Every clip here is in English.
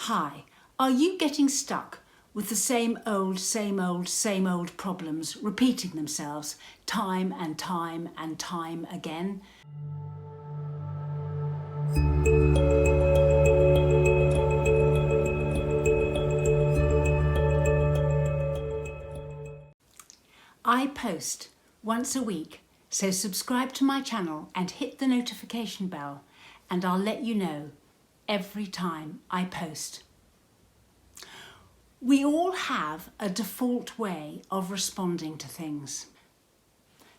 Hi, are you getting stuck with the same old problems repeating themselves time and time and time again? I post once a week, so subscribe to my channel and hit the notification bell, and I'll let you know every time I post. We all have a default way of responding to things.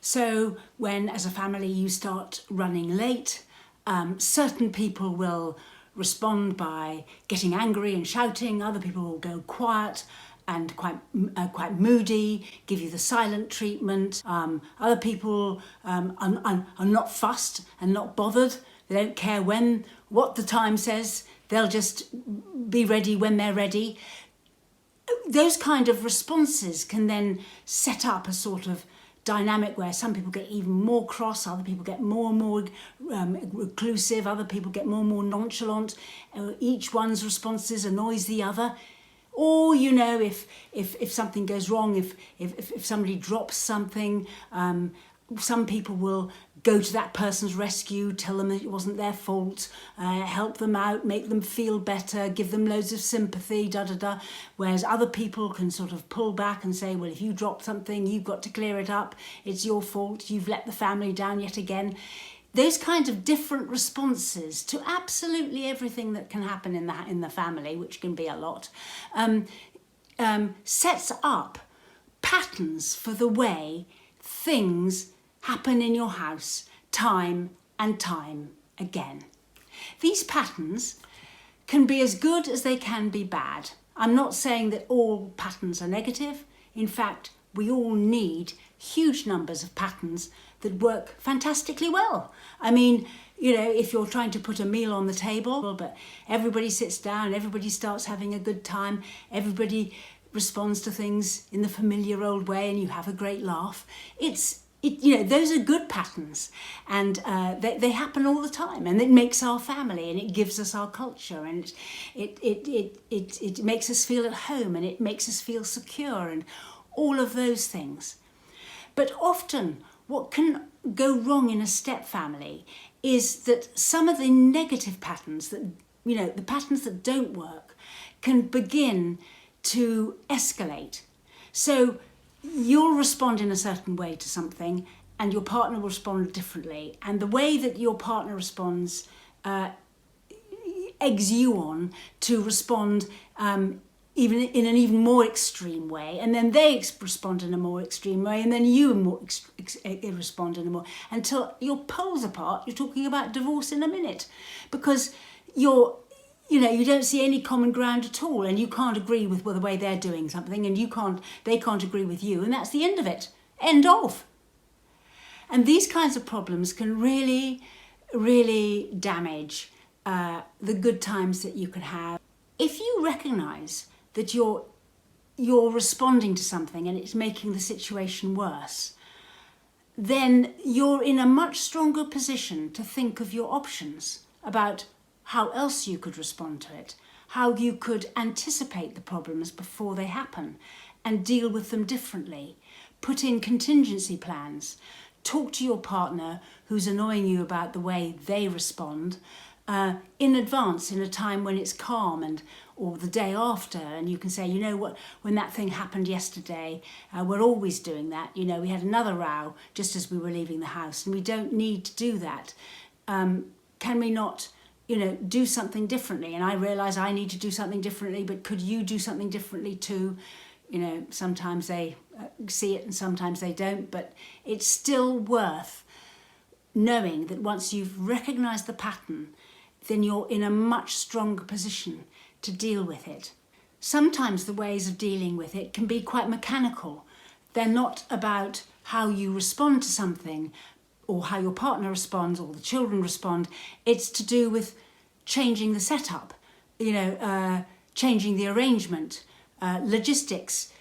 So when, as a family, you start running late, certain people will respond by getting angry and shouting. Other people will go quiet and quite moody, give you the silent treatment. Other people are not fussed and not bothered. They don't care what the time says. They'll just be ready when they're ready. Those kind of responses can then set up a sort of dynamic where some people get even more cross, other people get more and more reclusive, other people get more and more nonchalant. Each one's responses annoys the other. Or, you know, if something goes wrong, if somebody drops something, some people will go to that person's rescue, tell them that it wasn't their fault, help them out, make them feel better, give them loads of sympathy, whereas other people can sort of pull back and say, well, if you drop something, you've got to clear it up, it's your fault, you've let the family down yet again. Those kinds of different responses to absolutely everything that can happen in the family, which can be a lot, sets up patterns for the way things happen in your house time and time again. These patterns can be as good as they can be bad. I'm not saying that all patterns are negative. In fact, we all need huge numbers of patterns that work fantastically well. I mean, you know, if you're trying to put a meal on the table, but everybody sits down, everybody starts having a good time, everybody responds to things in the familiar old way, and you have a great laugh. You know, those are good patterns, and they happen all the time, and it makes our family, and it gives us our culture, and it makes us feel at home, and it makes us feel secure, and all of those things. But often, what can go wrong in a step family is that some of the negative patterns that, you know, the patterns that don't work, can begin to escalate. So you'll respond in a certain way to something, and your partner will respond differently. And the way that your partner responds eggs you on to respond even in an even more extreme way, and then they respond in a more extreme way, and then you respond in a more, until you're poles apart. You're talking about divorce in a minute, because you don't see any common ground at all, and you can't agree with the way they're doing something, and they can't agree with you, and that's the end of it. End of. And these kinds of problems can really, really damage the good times that you can have. If you recognise that you're responding to something and it's making the situation worse, then you're in a much stronger position to think of your options about how else you could respond to it, how you could anticipate the problems before they happen and deal with them differently. Put in contingency plans. Talk to your partner who's annoying you about the way they respond in advance, in a time when it's calm, or the day after, and you can say, you know what, when that thing happened yesterday, we're always doing that. You know, we had another row just as we were leaving the house, and we don't need to do that. Can we not, do something differently? And I realise I need to do something differently, but could you do something differently too? Sometimes they see it and sometimes they don't, but it's still worth knowing that once you've recognised the pattern, then you're in a much stronger position to deal with it. Sometimes the ways of dealing with it can be quite mechanical. They're not about how you respond to something, or how your partner responds, or the children respond. It's to do with changing the setup, changing the arrangement, logistics,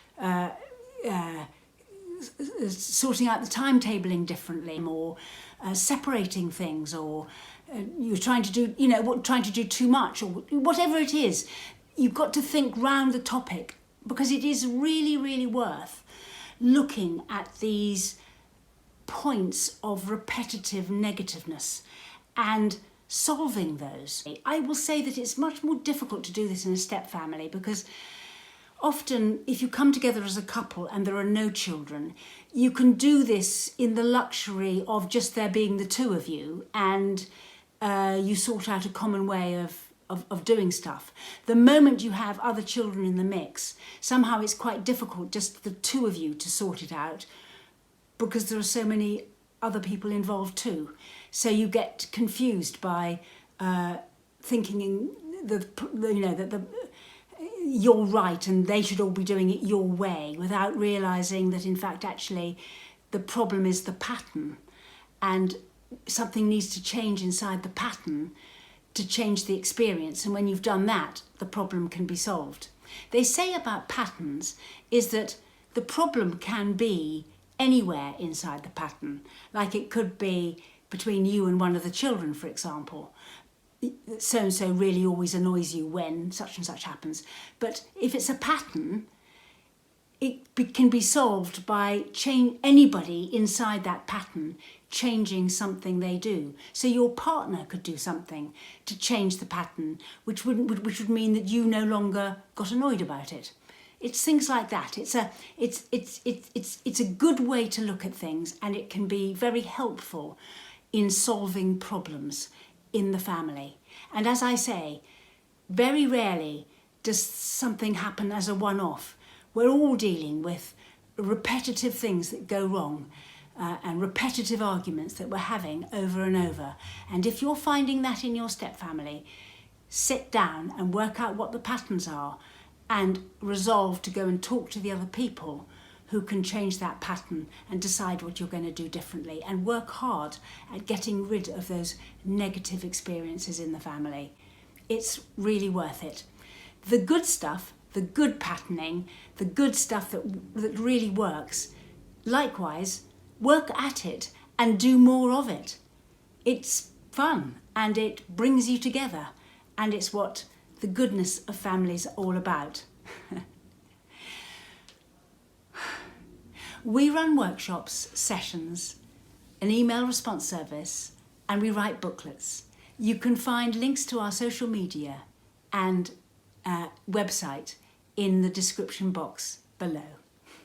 sorting out the timetabling differently, or separating things, or you're trying to do too much, or whatever it is. you've got to think round the topic, because it is really, really worth looking at these points of repetitive negativeness and solving those. I will say that it's much more difficult to do this in a step family, because often if you come together as a couple and there are no children, you can do this in the luxury of just there being the two of you, and you sort out a common way of doing stuff. The moment you have other children in the mix, somehow it's quite difficult just the two of you to sort it out, because there are so many other people involved too. So you get confused by thinking that you're right and they should all be doing it your way, without realising that in fact actually the problem is the pattern, and something needs to change inside the pattern to change the experience. And when you've done that, the problem can be solved. They say about patterns is that the problem can be anywhere inside the pattern. Like it could be between you and one of the children, for example. So-and-so really always annoys you when such and such happens. But if it's a pattern, it can be solved by anybody inside that pattern changing something they do. So your partner could do something to change the pattern, which would mean that you no longer got annoyed about it. It's things like that. It's a good way to look at things, and it can be very helpful in solving problems in the family. And as I say, very rarely does something happen as a one-off. We're all dealing with repetitive things that go wrong, and repetitive arguments that we're having over and over. And if you're finding that in your stepfamily, sit down and work out what the patterns are, and resolve to go and talk to the other people who can change that pattern and decide what you're going to do differently, and work hard at getting rid of those negative experiences in the family. It's really worth it. The good stuff, the good patterning, the good stuff that really works, likewise, work at it and do more of it. It's fun and it brings you together, and it's what the goodness of families are all about. We run workshops, sessions, an email response service, and we write booklets. You can find links to our social media and website in the description box below.